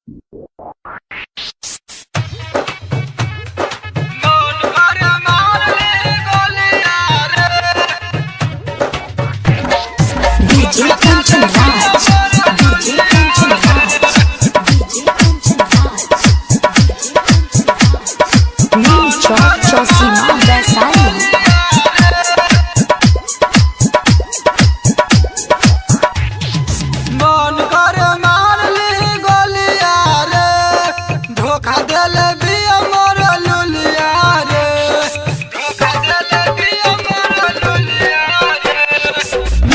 DJ Kanchan Raj, DJ Kanchan Raj, DJ Kanchan Raj, Neem Chowk Chausima Vaisali। मन कर मार ली गोलिया रे, धोखा दिल भी मोर लुलिया रे, धोखा दिल भी मोर लुलिया रे।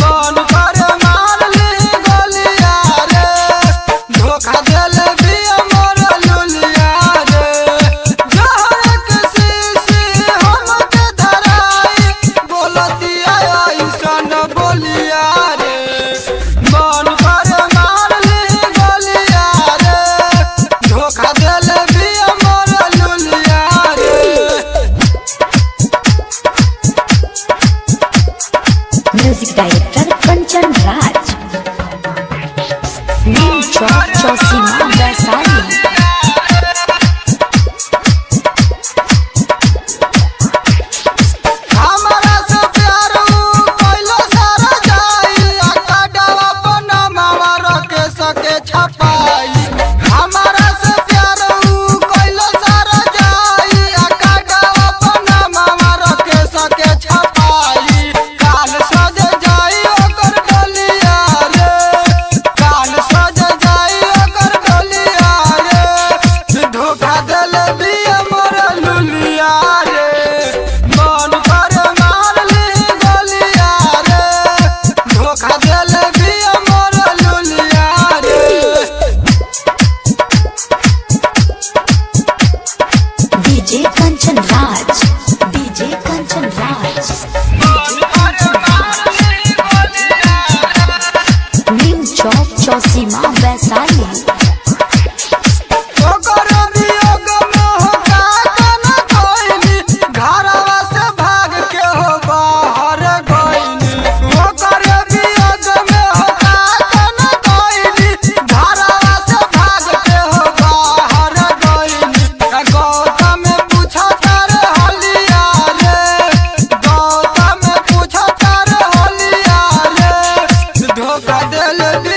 मन कर मार ली गोलिया रे, धोखा दिल भी मोर लुलिया रे। जहर किसी से हमके धराई, बोलतिया ऐसन बोलिया रे। मन कर मार ली गोलिया रे, धोखा दिल भी मोर लुलिया रे। Music Director Kanchan Raj, Neem Chowk Chausima Vaisali। हमरा से प्यार कइलो सारा जाई, काडवा अपना मावर के सके छपाई। हमरा से प्यार कइलो सारा जाई, काडवा अपना मावर के सके छपाई। काल सज जाई ओकर डलिया रे, काल सज जाई ओकर डलिया रे। धोखा दिल भी मोर लुलिया रे। मन कर मार ली गोलिया रे, धोखा दिल भी मोर लुलिया रे। DJ Kanchan Raj, DJ Kanchan Raj, मन कर मार ली गोलिया रे, Neem Chowk Chausima Vaisali। ओकर वियोग में हो काटन कोइनी, घरवा से भाग के हो बाहर गइनी। ओकर वियोग में हो काटन कोइनी, घरवा से भाग के हो बाहर गइनी। गौतम पूछा तार हलिया रे, गौतम पूछा तार हलिया रे। धोखा दिल भी